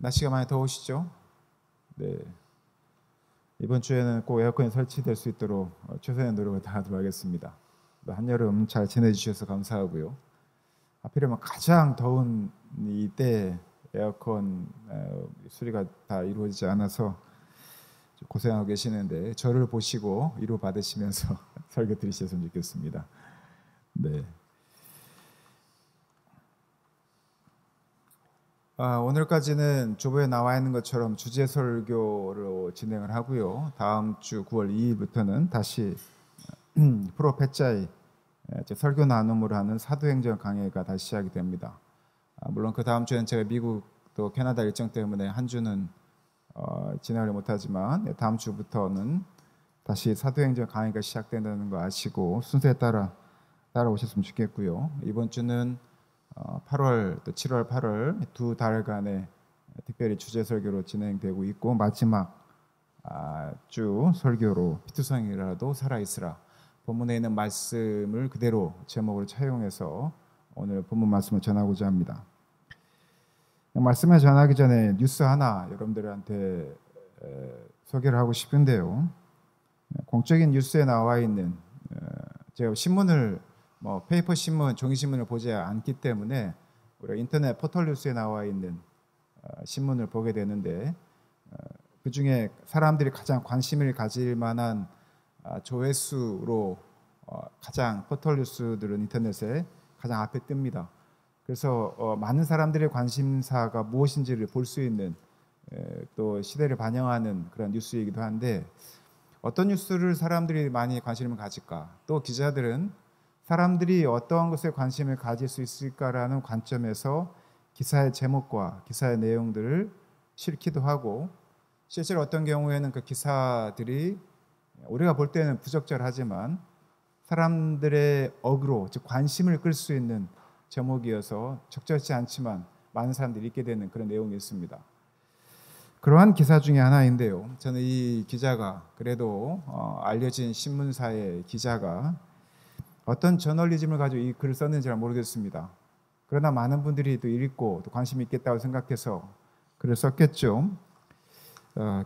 날씨가 많이 더우시죠? 네. 이번 주에는 꼭 에어컨이 설치될 수 있도록 최선의 노력을 다하도록 하겠습니다. 한여름 잘 지내주셔서 감사하고요. 하필이면 가장 더운 이때 에어컨 수리가 다 이루어지지 않아서 고생하고 계시는데 저를 보시고 위로 받으시면서 설교 들으셨으면 좋겠습니다. 네. 오늘까지는 조보에 나와 있는 것처럼 주제 설교로 진행을 하고요. 다음 주 9월 2일부터는 다시 프로페짜이 설교 나눔으로 하는 사도행전 강해가 다시 시작이 됩니다. 물론 그 다음 주에는 제가 미국 또 캐나다 일정 때문에 한 주는 진행을 못하지만 다음 주부터는 다시 사도행전 강해가 시작된다는 거 아시고 순서에 따라오셨으면 좋겠고요. 이번 주는 8월 또 7월 8월 두 달간의 특별히 주제 설교로 진행되고 있고 마지막 주 설교로 피투성이라도 살아있으라 본문에 있는 말씀을 그대로 제목을 차용해서 오늘 본문 말씀을 전하고자 합니다. 말씀을 전하기 전에 뉴스 하나 여러분들한테 소개를 하고 싶은데요. 공적인 뉴스에 나와 있는 제가 신문을 페이퍼 신문, 종이 신문을 보지 않기 때문에 우리가 인터넷 포털 뉴스에 나와 있는 신문을 보게 되는데 그 중에 사람들이 가장 관심을 가질 만한 조회수로 가장 포털 뉴스들은 인터넷에 가장 앞에 뜹니다. 그래서 많은 사람들의 관심사가 무엇인지를 볼 수 있는 또 시대를 반영하는 그런 뉴스이기도 한데 어떤 뉴스를 사람들이 많이 관심을 가질까? 또 기자들은 사람들이 어떠한 것에 관심을 가질 수 있을까라는 관점에서 기사의 제목과 기사의 내용들을 실기도 하고 실제로 어떤 경우에는 그 기사들이 우리가 볼 때는 부적절하지만 사람들의 어그로, 즉 관심을 끌 수 있는 제목이어서 적절치 않지만 많은 사람들이 읽게 되는 그런 내용이 있습니다. 그러한 기사 중에 하나인데요. 저는 이 기자가 그래도 알려진 신문사의 기자가 어떤 저널리즘을 가지고 이 글을 썼는지 잘 모르겠습니다. 그러나 많은 분들이 또 읽고 또 관심이 있겠다고 생각해서 글을 썼겠죠.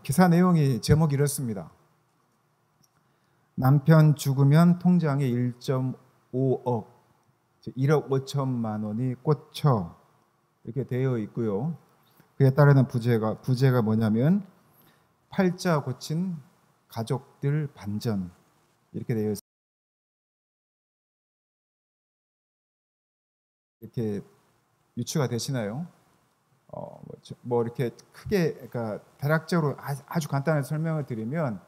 기사 내용이 제목이 이렇습니다. 남편 죽으면 통장에 1.5억, 1억 5천만 원이 꽂혀 이렇게 되어 있고요. 그에 따르는 부제가 뭐냐면 팔자 고친 가족들 반전 이렇게 되어 있습니다. 이렇게 유추가 되시나요? 이렇게 크게 그러니까 대략적으로 아주 간단하게 설명을 드리면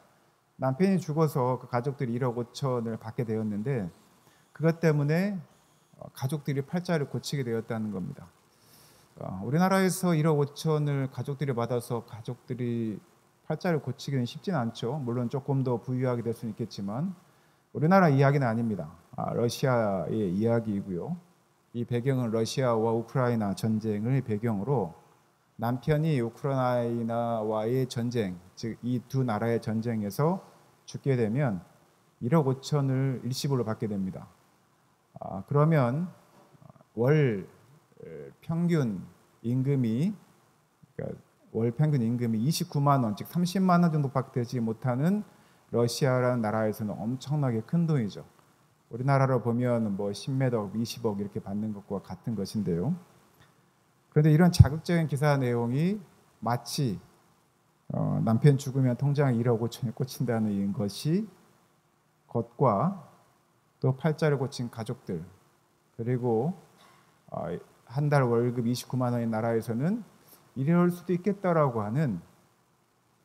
남편이 죽어서 그 가족들이 1억 5천을 받게 되었는데 그것 때문에 가족들이 팔자를 고치게 되었다는 겁니다. 우리나라에서 1억 5천을 가족들이 받아서 가족들이 팔자를 고치기는 쉽진 않죠. 물론 조금 더 부유하게 될 수는 있겠지만 우리나라 이야기는 아닙니다. 러시아의 이야기이고요. 이 배경은 러시아와 우크라이나 전쟁을 배경으로 남편이 우크라이나와의 전쟁, 즉 이 두 나라의 전쟁에서 죽게 되면 1억 5천을 일시불로 받게 됩니다. 그러면 월 평균 임금이 그러니까 월 평균 임금이 29만 원, 즉 30만 원 정도밖에 되지 못하는 러시아라는 나라에서는 엄청나게 큰 돈이죠. 우리나라로 보면 10몇 억, 20억 이렇게 받는 것과 같은 것인데요. 그런데 이런 자극적인 기사 내용이 마치 남편 죽으면 통장에 1억 5천이 꽂힌다는 것이 것과 또 팔자를 고친 가족들 그리고 한 달 월급 29만 원인 나라에서는 이럴 수도 있겠다라고 하는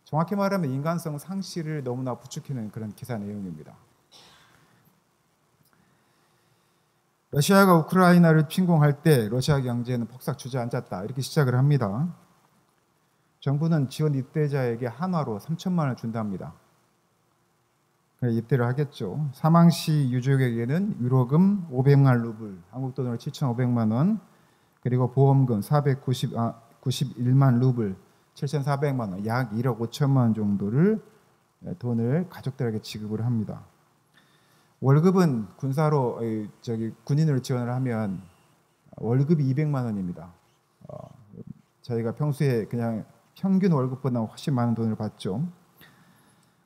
정확히 말하면 인간성 상실을 너무나 부추기는 그런 기사 내용입니다. 러시아가 우크라이나를 침공할 때 러시아 경제는 폭삭 주저앉았다 이렇게 시작을 합니다. 정부는 지원 입대자에게 한화로 3천만 원을 준답니다. 입대를 하겠죠. 사망 시 유족에게는 유로금 500만 루블, 한국 돈으로 7,500만 원, 그리고 보험금 491만 루블, 7,400만 원, 약 1억 5천만 원 정도를 돈을 가족들에게 지급을 합니다. 월급은 군사로 군인으로 지원을 하면 월급이 200만 원입니다. 자기가 평소에 그냥 평균 월급보다 훨씬 많은 돈을 받죠.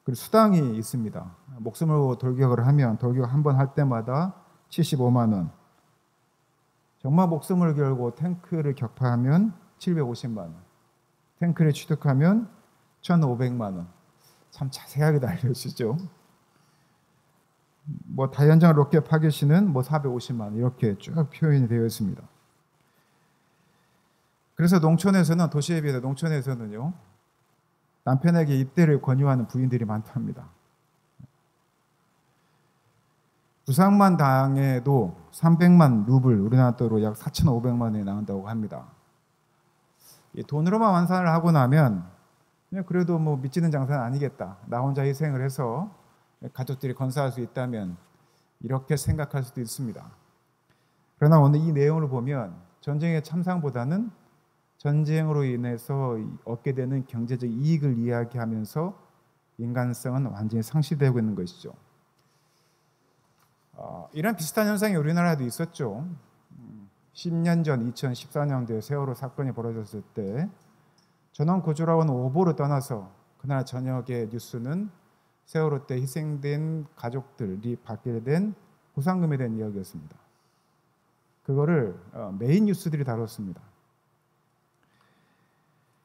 그리고 수당이 있습니다. 목숨을 돌격을 하면 돌격 한 번 할 때마다 75만 원. 정말 목숨을 걸고 탱크를 격파하면 750만 원. 탱크를 취득하면 1,500만 원. 참 자세하게 알려주죠. 뭐 다연장 로켓 파괴 시는 뭐 450만 원 이렇게 쭉 표현이 되어 있습니다. 그래서 농촌에서는 도시에 비해 농촌에서는요. 남편에게 입대를 권유하는 부인들이 많답니다. 부상만 당해도 300만 루블, 우리나라 돈으로 약 4,500만 원이 나온다고 합니다. 돈으로만 환산을 하고 나면 그래도 뭐 미치는 장사는 아니겠다. 나 혼자 희생을 해서 가족들이 건사할 수 있다면 이렇게 생각할 수도 있습니다. 그러나 오늘 이 내용을 보면 전쟁의 참상보다는 전쟁으로 인해서 얻게 되는 경제적 이익을 이야기하면서 인간성은 완전히 상실되고 있는 것이죠. 이런 비슷한 현상이 우리나라에도 있었죠. 10년 전 2014년도에 세월호 사건이 벌어졌을 때 전원 구조라고는 오보로 떠나서 그날 저녁의 뉴스는 세월호 때 희생된 가족들이 받게 된 보상금에 대한 이야기였습니다. 그거를 메인 뉴스들이 다뤘습니다.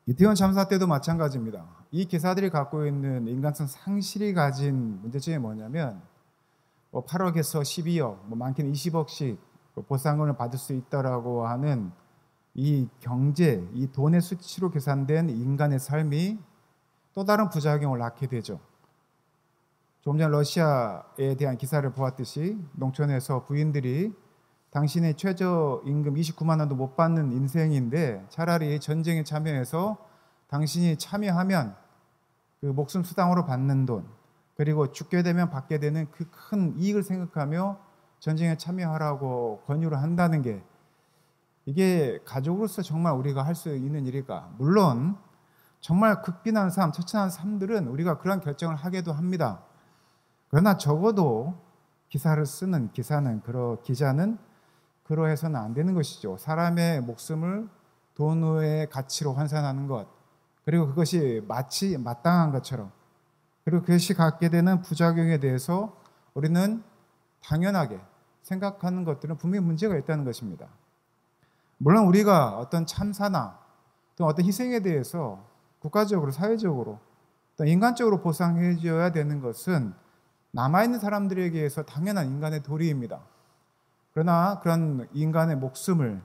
이태원 참사 때도 마찬가지입니다. 이 기사들이 갖고 있는 인간성 상실이 가진 문제점이 뭐냐면 8억에서 12억, 많게는 20억씩 보상금을 받을 수 있다라고 하는 이 경제, 이 돈의 수치로 계산된 인간의 삶이 또 다른 부작용을 낳게 되죠. 조금 전 러시아에 대한 기사를 보았듯이 농촌에서 부인들이 당신의 최저임금 29만 원도 못 받는 인생인데 차라리 전쟁에 참여해서 당신이 참여하면 그 목숨 수당으로 받는 돈, 그리고 죽게 되면 받게 되는 그 큰 이익을 생각하며 전쟁에 참여하라고 권유를 한다는 게 이게 가족으로서 정말 우리가 할 수 있는 일일까? 물론 정말 극빈한 삶, 처참한 삶들은 우리가 그런 결정을 하게도 합니다. 그러나 적어도 기사를 쓰는 기자는 그러해서는 안 되는 것이죠. 사람의 목숨을 돈의 가치로 환산하는 것, 그리고 그것이 마치 마땅한 것처럼, 그리고 그것이 갖게 되는 부작용에 대해서 우리는 당연하게 생각하는 것들은 분명히 문제가 있다는 것입니다. 물론 우리가 어떤 참사나 또 어떤 희생에 대해서 국가적으로, 사회적으로, 또 인간적으로 보상해 줘야 되는 것은 남아있는 사람들에게서 당연한 인간의 도리입니다. 그러나 그런 인간의 목숨을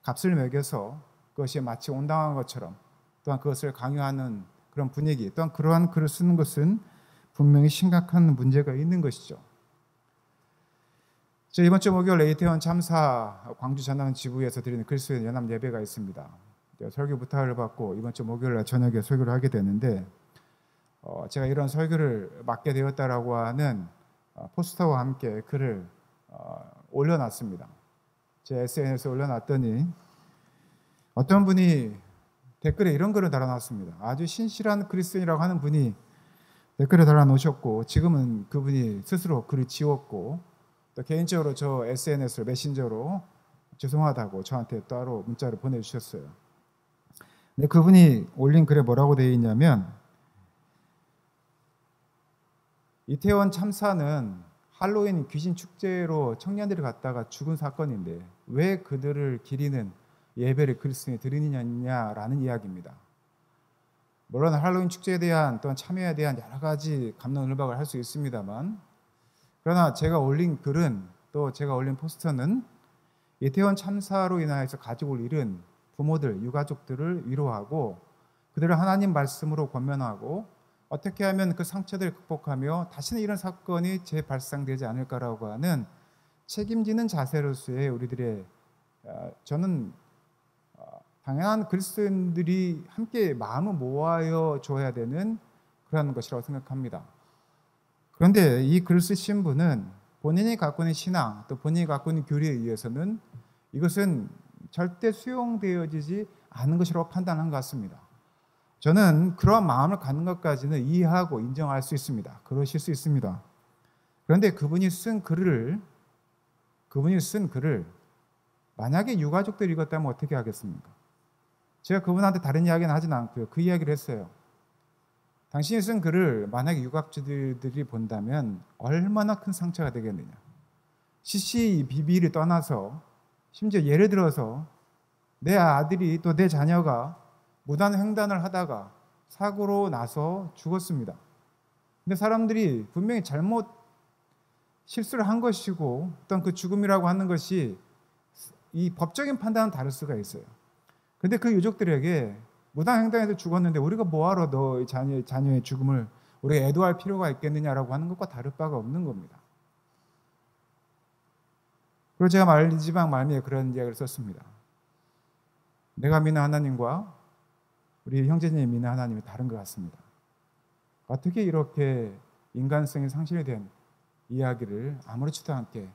값을 매겨서 그것이 마치 온당한 것처럼 또한 그것을 강요하는 그런 분위기, 또한 그러한 글을 쓰는 것은 분명히 심각한 문제가 있는 것이죠. 이번 주 목요일 이태원 참사 광주 전남 지부에서 드리는 그리스도의 연합 예배가 있습니다. 설교 부탁을 받고 이번 주 목요일 날 저녁에 설교를 하게 되는데 제가 이런 설교를 맡게 되었다라고 하는 포스터와 함께 글을 올려놨습니다. 제 SNS에 올려놨더니 어떤 분이 댓글에 이런 글을 달아놨습니다. 아주 신실한 그리스도인이라고 하는 분이 댓글을 달아놓으셨고 지금은 그분이 스스로 글을 지웠고 또 개인적으로 저 SNS로 메신저로 죄송하다고 저한테 따로 문자를 보내주셨어요. 근데 그분이 올린 글에 뭐라고 되어 있냐면 이태원 참사는 할로윈 귀신 축제로 청년들이 갔다가 죽은 사건인데 왜 그들을 기리는 예배를 그리스도인이 드리느냐라는 이야기입니다. 물론 할로윈 축제에 대한 또한 참여에 대한 여러 가지 감론을박을 할 수 있습니다만 그러나 제가 올린 글은 또 제가 올린 포스터는 이태원 참사로 인하여서 가족을 잃은 부모들, 유가족들을 위로하고 그들을 하나님 말씀으로 권면하고 어떻게 하면 그 상처들을 극복하며 다시는 이런 사건이 재발생되지 않을까라고 하는 책임지는 자세로서의 우리들의 저는 당연한 그리스도인들이 함께 마음을 모아야 줘야 되는 그런 것이라고 생각합니다. 그런데 이 글을 쓰신 분은 본인이 갖고 있는 신앙 또 본인이 갖고 있는 교리에 의해서는 이것은 절대 수용되어지지 않은 것이라고 판단한 것 같습니다. 저는 그러한 마음을 갖는 것까지는 이해하고 인정할 수 있습니다. 그러실 수 있습니다. 그런데 그분이 쓴 글을 만약에 유가족들이 읽었다면 어떻게 하겠습니까? 제가 그분한테 다른 이야기는 하진 않고요. 그 이야기를 했어요. 당신이 쓴 글을 만약에 유학자들이 본다면 얼마나 큰 상처가 되겠느냐. 시시 비비를 떠나서 심지어 예를 들어서 내 아들이 또 내 자녀가 무단 횡단을 하다가 사고로 나서 죽었습니다. 근데 사람들이 분명히 잘못 실수를 한 것이고 어떤 그 죽음이라고 하는 것이 이 법적인 판단은 다를 수가 있어요. 근데 그 유족들에게 무단 횡단해서 죽었는데 우리가 뭐하러 너 자녀의 죽음을 우리가 애도할 필요가 있겠느냐라고 하는 것과 다를 바가 없는 겁니다. 그리고 제가 마지막 말미에 그런 이야기를 썼습니다. 내가 믿는 하나님과 우리 형제님이 믿는 하나님이 다른 것 같습니다. 어떻게 이렇게 인간성이 상실이 된 이야기를 아무렇지도 않게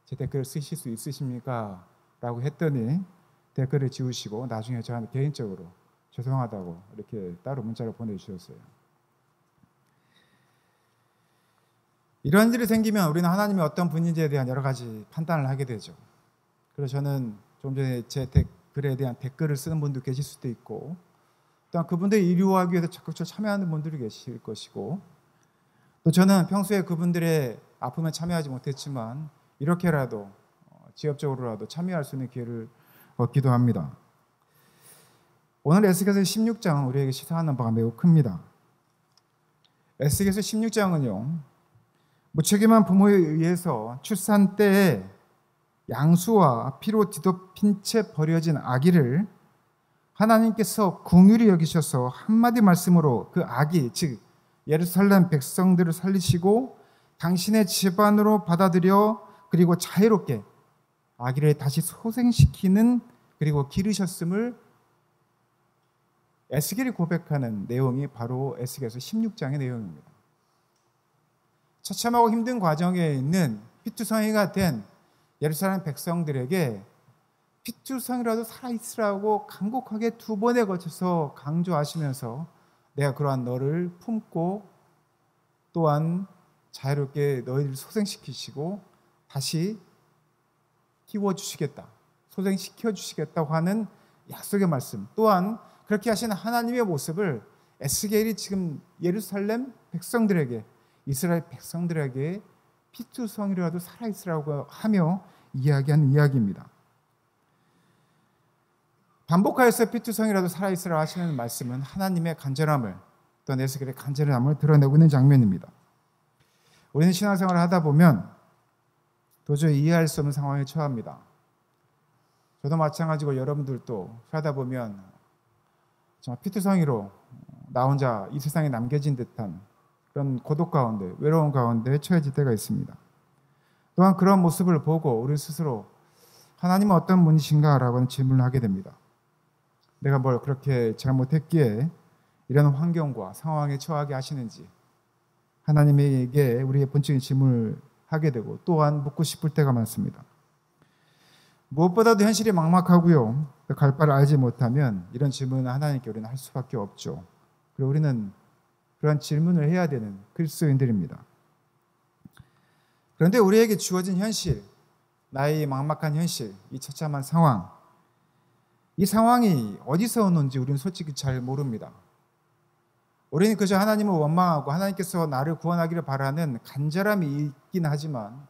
제 댓글을 쓰실 수 있으십니까? 라고 했더니 댓글을 지우시고 나중에 저한테 개인적으로 죄송하다고 이렇게 따로 문자를 보내주셨어요. 이런 일이 생기면 우리는 하나님이 어떤 분인지에 대한 여러 가지 판단을 하게 되죠. 그래서 저는 좀 전에 제 댓글에 대한 댓글을 쓰는 분도 계실 수도 있고 또한 그분들을 이루하기 위해서 적극적으로 참여하는 분들이 계실 것이고 또 저는 평소에 그분들의 아픔에 참여하지 못했지만 이렇게라도 지역적으로라도 참여할 수 있는 기회를 얻기도 합니다. 오늘 에스겔서 16장은 우리에게 시사하는 바가 매우 큽니다. 에스겔서 16장은요. 무책임한 부모에 의해서 출산 때에 양수와 피로 뒤덮인 채 버려진 아기를 하나님께서 긍휼히 여기셔서 한마디 말씀으로 그 아기, 즉 예루살렘 백성들을 살리시고 당신의 집안으로 받아들여 그리고 자유롭게 아기를 다시 소생시키는 그리고 기르셨음을 에스겔이 고백하는 내용이 바로 에스겔서 16장의 내용입니다. 처참하고 힘든 과정에 있는 피투성이가 된 예루살렘 백성들에게 피투성이라도 살아있으라고 간곡하게 2번에 걸쳐서 강조하시면서 내가 그러한 너를 품고 또한 자유롭게 너희를 소생시키시고 다시 키워주시겠다, 소생시켜주시겠다고 하는 약속의 말씀, 또한 그렇게 하시는 하나님의 모습을 에스겔이 지금 예루살렘 백성들에게, 이스라엘 백성들에게 피투성이라도 살아있으라고 하며 이야기하는 이야기입니다. 반복하여서 피투성이라도 살아있으라 하시는 말씀은 하나님의 간절함을, 또 에스겔의 간절함을 드러내고 있는 장면입니다. 우리는 신앙생활을 하다 보면 도저히 이해할 수 없는 상황에 처합니다. 저도 마찬가지고 여러분들도 하다 보면 정말 피투성이로 나 혼자 이 세상에 남겨진 듯한 그런 고독 가운데, 외로움 가운데 처해질 때가 있습니다. 또한 그런 모습을 보고 우리 스스로 하나님은 어떤 분이신가? 라고 하는 질문을 하게 됩니다. 내가 뭘 그렇게 잘못했기에 이런 환경과 상황에 처하게 하시는지 하나님에게 우리의 본적인 질문을 하게 되고 또한 묻고 싶을 때가 많습니다. 무엇보다도 현실이 막막하고요. 갈 바를 알지 못하면 이런 질문을 하나님께 우리는 할 수밖에 없죠. 그리고 우리는 그런 질문을 해야 되는 그리스도인들입니다. 그런데 우리에게 주어진 현실, 나의 막막한 현실, 이 처참한 상황, 이 상황이 어디서 오는지 우리는 솔직히 잘 모릅니다. 우리는 그저 하나님을 원망하고 하나님께서 나를 구원하기를 바라는 간절함이 있긴 하지만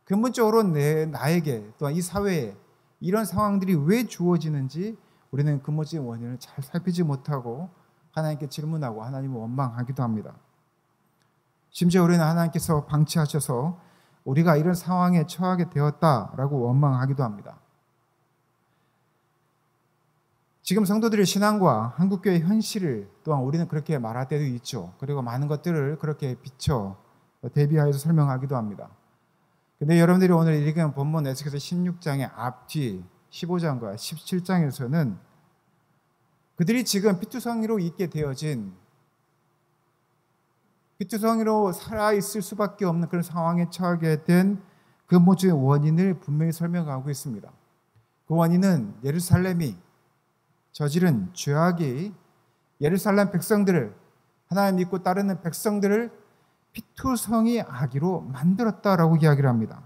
근본적으로 나에게 또한 이 사회에 이런 상황들이 왜 주어지는지 우리는 근본적인 원인을 잘 살피지 못하고 하나님께 질문하고 하나님을 원망하기도 합니다. 심지어 우리는 하나님께서 방치하셔서 우리가 이런 상황에 처하게 되었다라고 원망하기도 합니다. 지금 성도들의 신앙과 한국교회의 현실을 또한 우리는 그렇게 말할 때도 있죠. 그리고 많은 것들을 그렇게 비춰 대비하여서 설명하기도 합니다. 근데 여러분들이 오늘 읽은 본문 에스겔서 16장의 앞뒤 15장과 17장에서는 그들이 지금 피투성이로 있게 되어진, 피투성이로 살아있을 수밖에 없는 그런 상황에 처하게 된 근본적인 원인을 분명히 설명하고 있습니다. 그 원인은 예루살렘이 저지른 죄악이 예루살렘 백성들을, 하나님 믿고 따르는 백성들을 피투성이 아기로 만들었다라고 이야기를 합니다.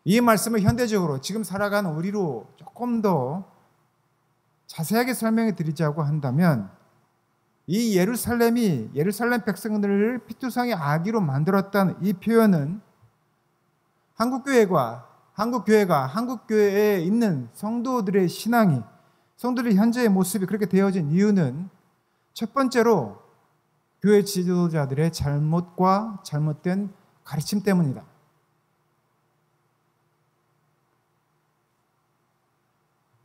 이 말씀을 현대적으로 지금 살아가는 우리로 조금 더 자세하게 설명해 드리자고 한다면 이 예루살렘 백성들을 피투성의 아기로 만들었다는 이 표현은 한국교회에 있는 성도들의 신앙이, 성도들의 현재의 모습이 그렇게 되어진 이유는 첫 번째로 교회 지도자들의 잘못과 잘못된 가르침 때문이다.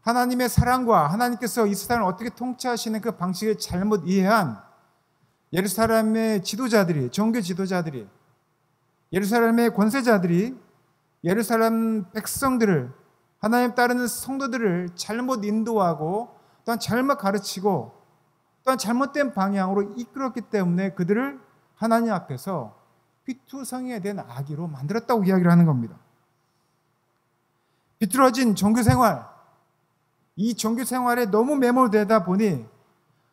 하나님의 사랑과 하나님께서 이 세상을 어떻게 통치하시는 그 방식을 잘못 이해한 예루살렘의 지도자들이, 종교 지도자들이, 예루살렘의 권세자들이 예루살렘 백성들을, 하나님 따르는 성도들을 잘못 인도하고 또한 잘못 가르치고 또한 잘못된 방향으로 이끌었기 때문에 그들을 하나님 앞에서 피투성이에 된 아기로 만들었다고 이야기를 하는 겁니다. 비뚤어진 종교생활, 이 종교생활에 너무 매몰되다 보니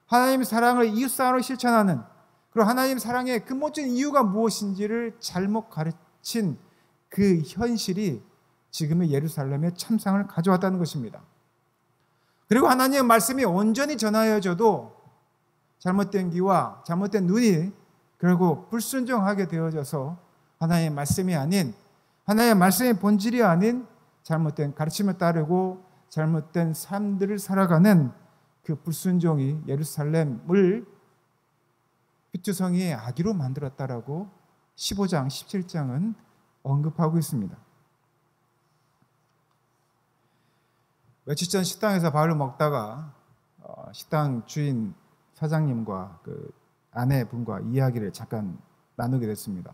하나님의 사랑을 이웃사랑으로 실천하는, 그리고 하나님 사랑의 근본적인 이유가 무엇인지를 잘못 가르친 그 현실이 지금의 예루살렘의 참상을 가져왔다는 것입니다. 그리고 하나님의 말씀이 온전히 전하여져도 잘못된 귀와 잘못된 눈이 결국 불순종하게 되어져서 하나님의 말씀이 아닌, 하나님의 말씀의 본질이 아닌 잘못된 가르침을 따르고 잘못된 삶들을 살아가는 그 불순종이 예루살렘을 피투성이의 아기로 만들었다라고 15장, 17장은 언급하고 있습니다. 며칠 전 식당에서 밥을 먹다가 식당 주인 사장님과 그 아내분과 이야기를 잠깐 나누게 됐습니다.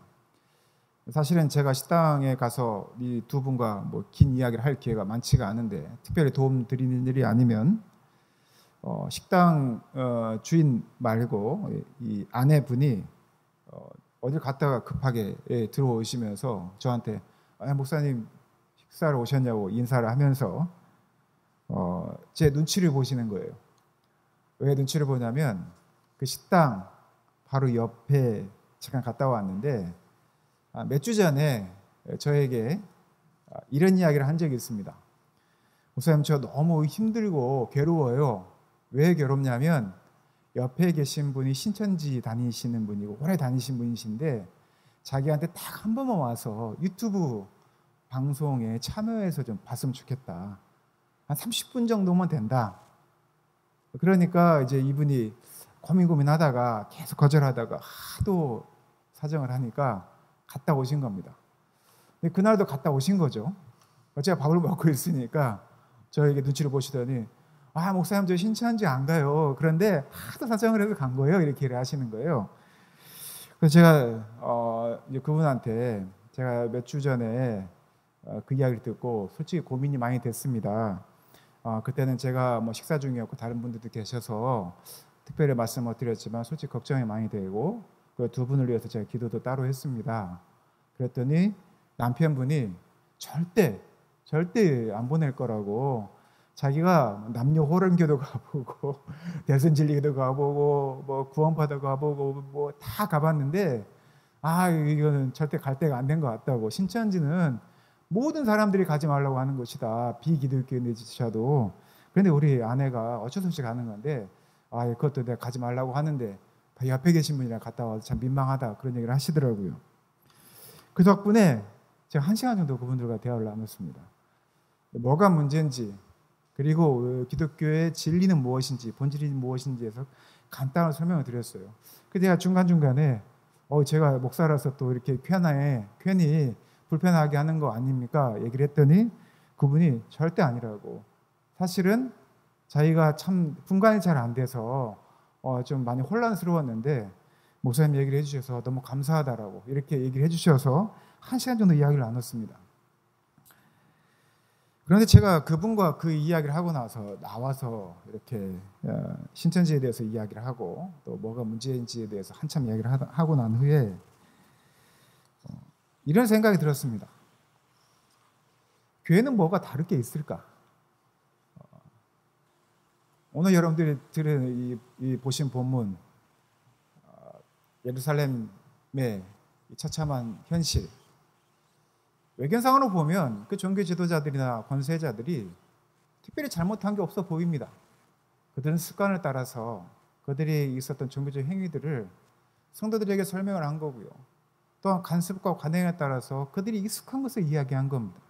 사실은 제가 식당에 가서 이 두 분과 뭐 긴 이야기를 할 기회가 많지가 않은데, 특별히 도움 드리는 일이 아니면 식당 주인 말고 이 아내분이 어딜 갔다가 급하게 들어오시면서 저한테 목사님 식사를 오셨냐고 인사를 하면서 제 눈치를 보시는 거예요. 왜 눈치를 보냐면 그 식당 바로 옆에 잠깐 갔다 왔는데 몇 주 전에 저에게 이런 이야기를 한 적이 있습니다. 목사님, 저 너무 힘들고 괴로워요. 왜 괴롭냐면 옆에 계신 분이 신천지 다니시는 분이고 오래 다니신 분이신데 자기한테 딱 한 번만 와서 유튜브 방송에 참여해서 좀 봤으면 좋겠다. 한 30분 정도면 된다. 그러니까 이제 이분이 고민하다가 계속 거절하다가 하도 사정을 하니까 갔다 오신 겁니다. 근데 그날도 갔다 오신 거죠. 제가 밥을 먹고 있으니까 저에게 눈치를 보시더니 목사님, 저 신천지 안 가요. 그런데 하도 사정을 해서 간 거예요. 이렇게 얘기를 하시는 거예요. 그래서 제가 이제 그분한테 제가 몇 주 전에 그 이야기를 듣고 솔직히 고민이 많이 됐습니다. 그때는 제가 뭐 식사 중이었고 다른 분들도 계셔서 특별히 말씀 못 드렸지만 솔직히 걱정이 많이 되고 그 두 분을 위해서 제가 기도도 따로 했습니다. 그랬더니 남편분이 절대 안 보낼 거라고, 자기가 남녀 호련교도 가보고 대선진리교도 가보고 뭐 구원파도 가보고 뭐 다 가봤는데 이거는 절대 갈 때가 안 된 것 같다고, 신천지는 모든 사람들이 가지 말라고 하는 것이다, 비기독교인들조차도. 그런데 우리 아내가 어쩔 수 없이 가는 건데 그것도 내가 가지 말라고 하는데 옆에 계신 분이랑 갔다 와서 참 민망하다, 그런 얘기를 하시더라고요. 그 덕분에 제가 1시간 정도 그분들과 대화를 나눴습니다. 뭐가 문제인지, 그리고 기독교의 진리는 무엇인지, 본질이 무엇인지에서 간단한 설명을 드렸어요. 근데 제가 중간중간에 제가 목사라서 또 이렇게 괜히 불편하게 하는 거 아닙니까? 얘기를 했더니 그분이 절대 아니라고, 사실은 자기가 참 분간이 잘 안 돼서 좀 많이 혼란스러웠는데 목사님 얘기를 해주셔서 너무 감사하다라고 이렇게 얘기를 해주셔서 1시간 정도 이야기를 나눴습니다. 그런데 제가 그분과 그 이야기를 하고 나와서 이렇게 신천지에 대해서 이야기를 하고 또 뭐가 문제인지에 대해서 한참 이야기를 하고 난 후에 이런 생각이 들었습니다. 교회는 뭐가 다를 게 있을까? 오늘 여러분들이 들은 이 보신 본문, 예루살렘의 처참한 현실, 외견상으로 보면 그 종교 지도자들이나 권세자들이 특별히 잘못한 게 없어 보입니다. 그들은 습관을 따라서 그들이 있었던 종교적 행위들을 성도들에게 설명을 한 거고요. 또한 관습과 관행에 따라서 그들이 익숙한 것을 이야기한 겁니다.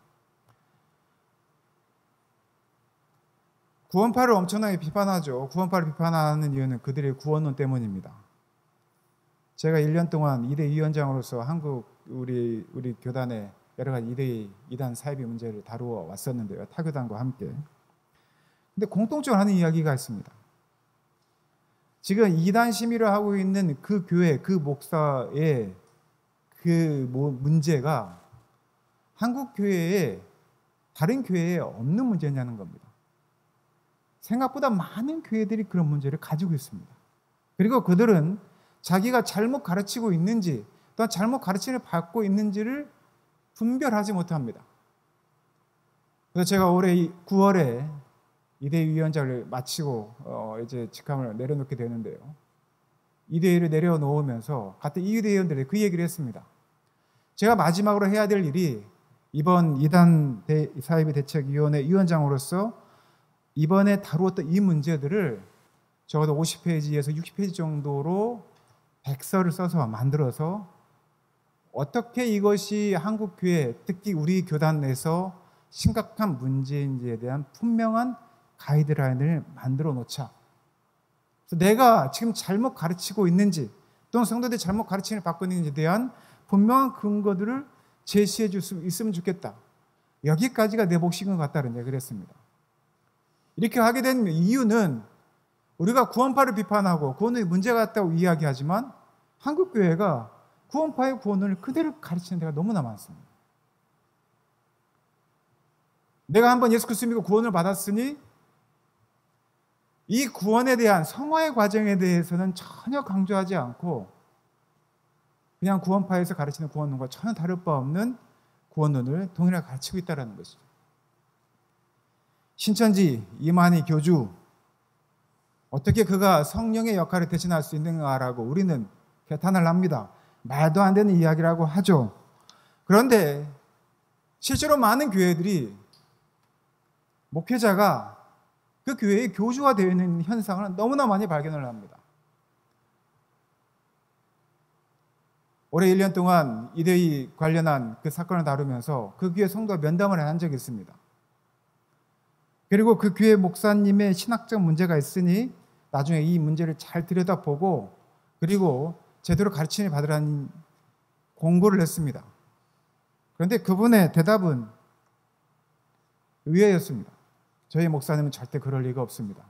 구원파를 엄청나게 비판하죠. 구원파를 비판하는 이유는 그들의 구원론 때문입니다. 제가 1년 동안 2대 위원장으로서 한국 우리 교단의 여러 가지 2대 이단 사이비 문제를 다루어 왔었는데요. 타교단과 함께. 근데 공통적으로 하는 이야기가 있습니다. 지금 이단 심의를 하고 있는 그 교회, 그 목사의 그 문제가 한국 교회에 다른 교회에 없는 문제냐는 겁니다. 생각보다 많은 교회들이 그런 문제를 가지고 있습니다. 그리고 그들은 자기가 잘못 가르치고 있는지 또한 잘못 가르침을 받고 있는지를 분별하지 못합니다. 그래서 제가 올해 9월에 이대위원장을 마치고 이제 직함을 내려놓게 되는데요. 이대위를 내려놓으면서 같은 이대위원들이 그 얘기를 했습니다. 제가 마지막으로 해야 될 일이 이번 이단 사이비 대책위원회 위원장으로서 이번에 다루었던 이 문제들을 적어도 50페이지에서 60페이지 정도로 백서를 써서 만들어서 어떻게 이것이 한국 교회, 특히 우리 교단 내에서 심각한 문제인지에 대한 분명한 가이드라인을 만들어 놓자. 그래서 내가 지금 잘못 가르치고 있는지 또는 성도들이 잘못 가르침을 받고 있는지에 대한 분명한 근거들을 제시해 줄 수 있으면 좋겠다. 여기까지가 내 몫인 것 같다는 얘기를 했습니다. 이렇게 하게 된 이유는 우리가 구원파를 비판하고 구원의 문제가 있다고 이야기하지만 한국 교회가 구원파의 구원을 그대로 가르치는 데가 너무나 많습니다. 내가 한번 예수 그리스도 믿고 구원을 받았으니 이 구원에 대한 성화의 과정에 대해서는 전혀 강조하지 않고 그냥 구원파에서 가르치는 구원론과 전혀 다를 바 없는 구원론을 동일하게 가르치고 있다는 것이죠. 신천지 이만희 교주, 어떻게 그가 성령의 역할을 대신할 수 있는가라고 우리는 개탄을 합니다. 말도 안 되는 이야기라고 하죠. 그런데 실제로 많은 교회들이 목회자가 그 교회의 교주가 되어 있는 현상을 너무나 많이 발견을 합니다. 올해 1년 동안 이대희 관련한 그 사건을 다루면서 그 교회 성도와 면담을 한 적이 있습니다. 그리고 그 교회 목사님의 신학적 문제가 있으니 나중에 이 문제를 잘 들여다보고 그리고 제대로 가르침을 받으라는 공고를 했습니다. 그런데 그분의 대답은 의외였습니다. 저희 목사님은 절대 그럴 리가 없습니다.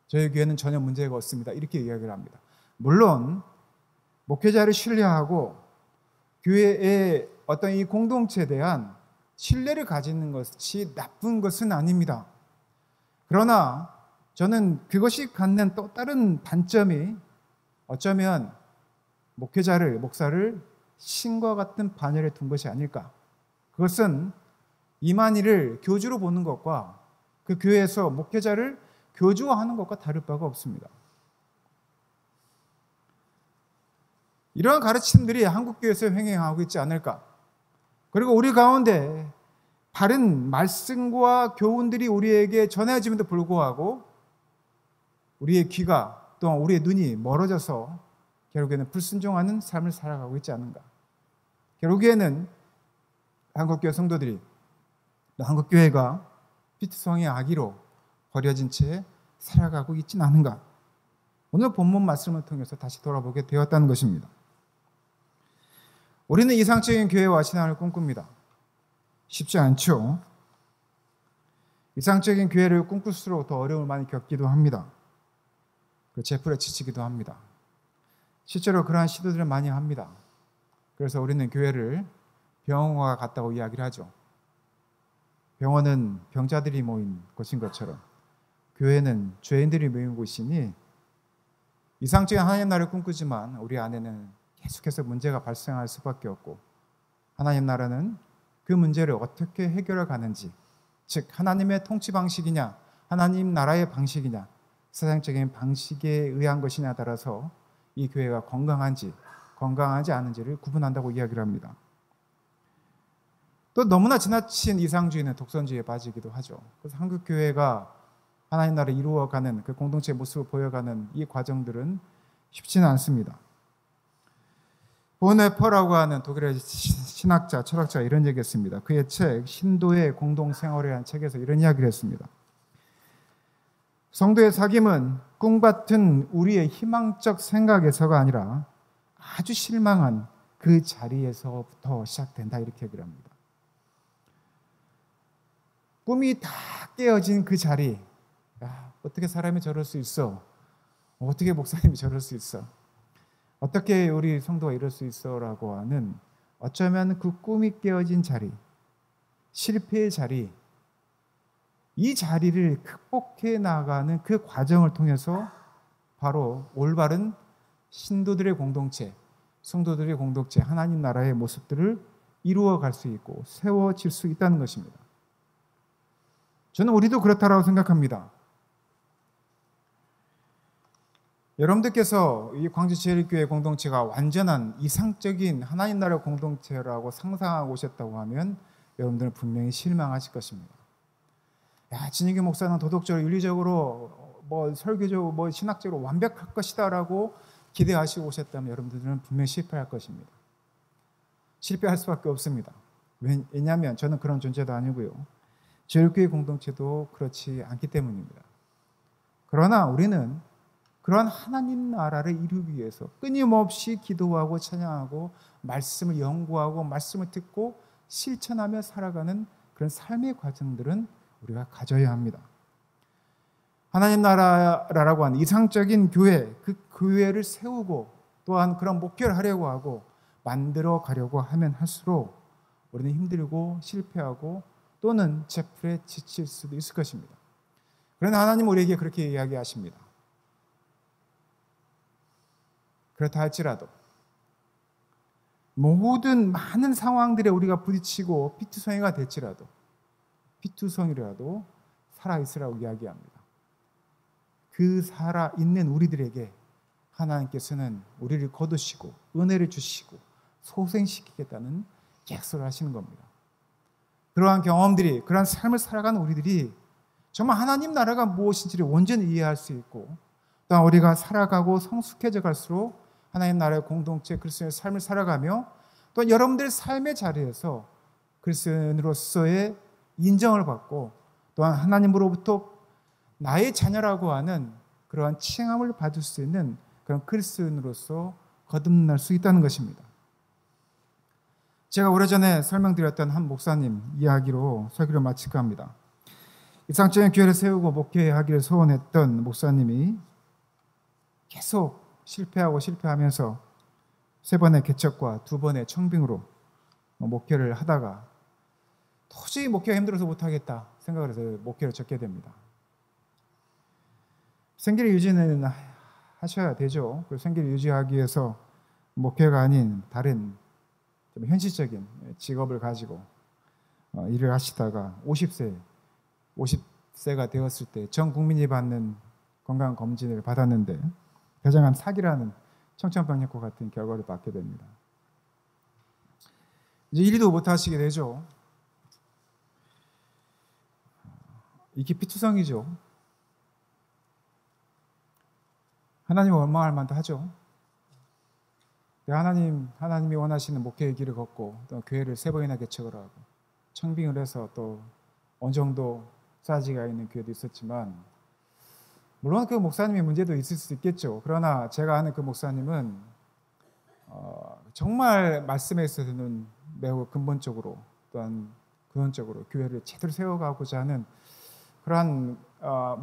저희 교회는 전혀 문제가 없습니다. 이렇게 이야기를 합니다. 물론 목회자를 신뢰하고 교회의 어떤 이 공동체에 대한 신뢰를 가지는 것이 나쁜 것은 아닙니다. 그러나 저는 그것이 갖는 또 다른 단점이 어쩌면 목사를 신과 같은 반열에 둔 것이 아닐까. 그것은 이만희를 교주로 보는 것과 그 교회에서 목회자를 교주화하는 것과 다를 바가 없습니다. 이러한 가르침들이 한국교회에서 횡행하고 있지 않을까. 그리고 우리 가운데 바른 말씀과 교훈들이 우리에게 전해짐에도 불구하고 우리의 귀가 또한 우리의 눈이 멀어져서 결국에는 불순종하는 삶을 살아가고 있지 않은가. 결국에는 한국교회 성도들이 한국교회가 피투성이의 아기로 버려진 채 살아가고 있지는 않은가. 오늘 본문 말씀을 통해서 다시 돌아보게 되었다는 것입니다. 우리는 이상적인 교회와 신앙을 꿈꿉니다. 쉽지 않죠. 이상적인 교회를 꿈꿀수록 더 어려움을 많이 겪기도 합니다. 제풀에 지치기도 합니다. 실제로 그러한 시도들을 많이 합니다. 그래서 우리는 교회를 병원과 같다고 이야기를 하죠. 병원은 병자들이 모인 곳인 것처럼 교회는 죄인들이 모인 곳이니 이상적인 하나님 나라를 꿈꾸지만 우리 안에는 계속해서 문제가 발생할 수밖에 없고 하나님 나라는 그 문제를 어떻게 해결해 가는지, 즉 하나님의 통치 방식이냐 하나님 나라의 방식이냐 세상적인 방식에 의한 것이냐에 따라서 이 교회가 건강한지 건강하지 않은지를 구분한다고 이야기를 합니다. 또 너무나 지나친 이상주의는 독선주의에 빠지기도 하죠. 그래서 한국 교회가 하나님 나라를 이루어가는 그 공동체의 모습을 보여가는 이 과정들은 쉽지는 않습니다. 보네퍼라고 하는 독일의 신학자, 철학자가 이런 얘기했습니다. 그의 책 신도의 공동생활이라는 책에서 이런 이야기를 했습니다. 성도의 사귐은 꿈같은 우리의 희망적 생각에서가 아니라 아주 실망한 그 자리에서부터 시작된다, 이렇게 얘기를 합니다. 꿈이 다 깨어진 그 자리, 어떻게 사람이 저럴 수 있어? 어떻게 목사님이 저럴 수 있어? 어떻게 우리 성도가 이럴 수 있어? 라고 하는, 어쩌면 그 꿈이 깨어진 자리, 실패의 자리, 이 자리를 극복해 나가는 그 과정을 통해서 바로 올바른 신도들의 공동체, 성도들의 공동체, 하나님 나라의 모습들을 이루어갈 수 있고 세워질 수 있다는 것입니다. 저는 우리도 그렇다고 생각합니다. 여러분들께서 이 광주제일교회 공동체가 완전한 이상적인 하나님 나라 공동체라고 상상하고 오셨다고 하면 여러분들은 분명히 실망하실 것입니다. 진익규 목사는 도덕적으로, 윤리적으로, 설교적으로, 신학적으로 완벽할 것이다라고 기대하시고 오셨다면 여러분들은 분명히 실패할 것입니다. 실패할 수밖에 없습니다. 왜냐하면 저는 그런 존재도 아니고요. 제일교회 공동체도 그렇지 않기 때문입니다. 그러나 우리는 그러한 하나님 나라를 이루기 위해서 끊임없이 기도하고 찬양하고 말씀을 연구하고 말씀을 듣고 실천하며 살아가는 그런 삶의 과정들은 우리가 가져야 합니다. 하나님 나라라고 하는 이상적인 교회, 그 교회를 세우고 또한 그런 목표를 하려고 하고 만들어 가려고 하면 할수록 우리는 힘들고 실패하고 또는 제풀에 지칠 수도 있을 것입니다. 그러나 하나님은 우리에게 그렇게 이야기하십니다. 그렇다 할지라도 모든 많은 상황들에 우리가 부딪히고 피투성이가 될지라도 피투성이라도 살아있으라고 이야기합니다. 그 살아있는 우리들에게 하나님께서는 우리를 거두시고 은혜를 주시고 소생시키겠다는 약속을 하시는 겁니다. 그러한 경험들이, 그러한 삶을 살아가는 우리들이 정말 하나님 나라가 무엇인지를 온전히 이해할 수 있고 또한 우리가 살아가고 성숙해져 갈수록 하나님 나라의 공동체 그리스도인의 삶을 살아가며 또 여러분들의 삶의 자리에서 그리스도인으로서의 인정을 받고 또한 하나님으로부터 나의 자녀라고 하는 그러한 칭함을 받을 수 있는 그런 그리스도인으로서 거듭날 수 있다는 것입니다. 제가 오래전에 설명드렸던 한 목사님 이야기로 설교를 마칠까 합니다. 이상적인 교회를 세우고 목회하기를 소원했던 목사님이 계속 실패하면서 3번의 개척과 2번의 청빙으로 목회를 하다가 도저히 목회가 힘들어서 못하겠다 생각을 해서 목회를 접게 됩니다. 생계를 유지는 하셔야 되죠. 그 생계를 유지하기 위해서 목회가 아닌 다른 좀 현실적인 직업을 가지고 일을 하시다가 50세가 되었을 때 전 국민이 받는 건강검진을 받았는데 대장암 사기라는 청천벽력과 같은 결과를 받게 됩니다. 이제 일도 못하시게 되죠. 이게 피투성이죠. 하나님을 원망할 만도 하죠. 하나님이 원하시는 목회의 길을 걷고 또 교회를 3번이나 개척을 하고 청빙을 해서 또 어느 정도 사지가 있는 교회도 있었지만 물론 그 목사님의 문제도 있을 수 있겠죠. 그러나 제가 아는 그 목사님은 정말 말씀에 있어서는 매우 근본적으로 또한 근원적으로 교회를 제대로 세워가고자 하는 그러한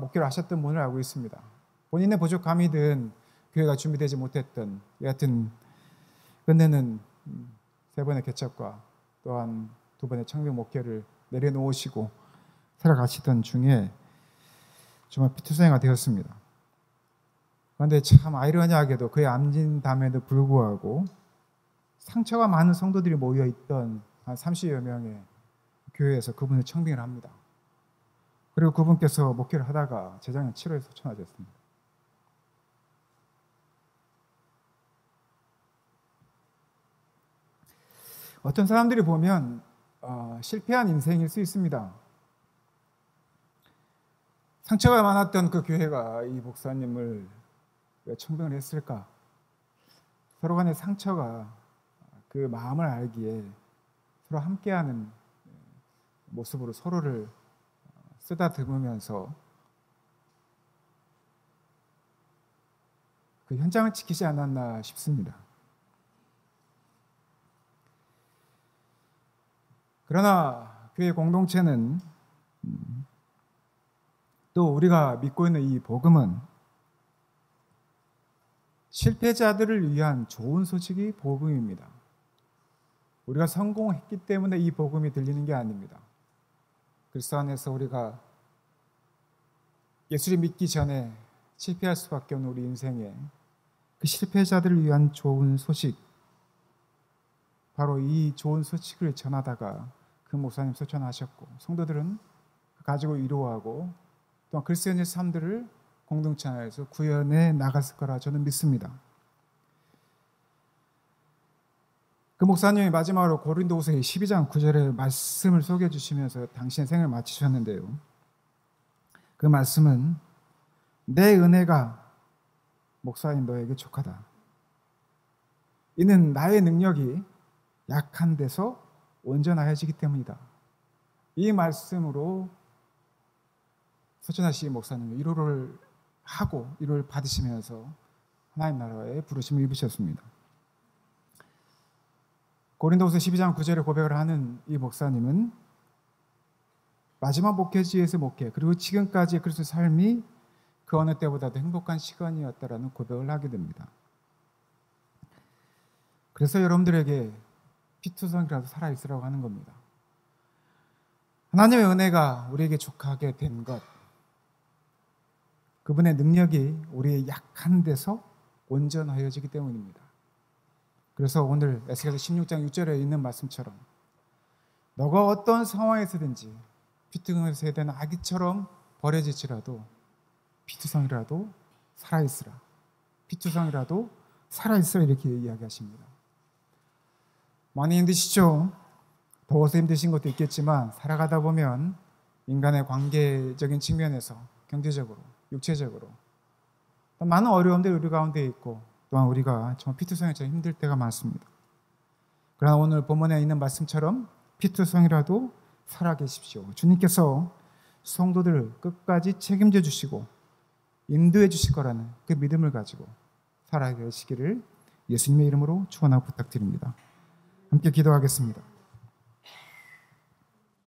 목회를 하셨던 분을 알고 있습니다. 본인의 부족함이든 교회가 준비되지 못했던 여하튼 끝내는 3번의 개척과 또한 2번의 청빙 목회를 내려놓으시고 살아가시던 중에 정말 피투성이가 되었습니다. 그런데 참 아이러니하게도 그의 암진담에도 불구하고 상처가 많은 성도들이 모여있던 한 30여 명의 교회에서 그분을 청빙을 합니다. 그리고 그분께서 목회를 하다가 재작년 7월에 소천하셨습니다. 어떤 사람들이 보면 실패한 인생일 수 있습니다. 상처가 많았던 그 교회가 이 목사님을 왜 청빙을 했을까? 서로 간의 상처가 그 마음을 알기에 서로 함께하는 모습으로 서로를 쓰다듬으면서 그 현장을 지키지 않았나 싶습니다. 그러나 교회 공동체는 또 우리가 믿고 있는 이 복음은 실패자들을 위한 좋은 소식이 복음입니다. 우리가 성공했기 때문에 이 복음이 들리는 게 아닙니다. 그리스도 안에서 우리가 예수를 믿기 전에 실패할 수밖에 없는 우리 인생에 그 실패자들을 위한 좋은 소식, 바로 이 좋은 소식을 전하다가 그 목사님 소천하셨고 성도들은 가지고 이루어하고 또한 그리스도인의 삶들을 공동체 안에서 구현해 나갔을 거라 저는 믿습니다. 그 목사님이 마지막으로 고린도후서 12장 9절의 말씀을 소개해 주시면서 당신의 생을 마치셨는데요. 그 말씀은 내 은혜가 목사인 너에게 족하다. 이는 나의 능력이 약한 데서 온전하여지기 때문이다. 이 말씀으로 서천하 씨 목사님이 위로를 하고 위로를 받으시면서 하나님 나라에 부르심을 입으셨습니다. 고린도후서 12장 9절에 고백을 하는 이 목사님은 마지막 목회지에서 목회 그리고 지금까지의 그리스도의 삶이 그 어느 때보다도 행복한 시간이었다라는 고백을 하게 됩니다. 그래서 여러분들에게 피투성이라도 살아있으라고 하는 겁니다. 하나님의 은혜가 우리에게 족하게 된 것, 그분의 능력이 우리의 약한 데서 온전하여지기 때문입니다. 그래서 오늘 에스겔서 16장 6절에 있는 말씀처럼 너가 어떤 상황에서든지 피투성에서 해야 되는 아기처럼 버려질지라도 피투성이라도 살아있으라. 피투성이라도 살아있으라 이렇게 이야기하십니다. 많이 힘드시죠? 더워서 힘드신 것도 있겠지만 살아가다 보면 인간의 관계적인 측면에서 경제적으로, 육체적으로 많은 어려움들이 우리 가운데 있고 또한 우리가 정말 피투성이처럼 힘들 때가 많습니다. 그러나 오늘 본문에 있는 말씀처럼 피투성이라도 살아계십시오. 주님께서 성도들을 끝까지 책임져 주시고 인도해 주실 거라는 그 믿음을 가지고 살아계시기를 예수님의 이름으로 축원하고 부탁드립니다. 함께 기도하겠습니다.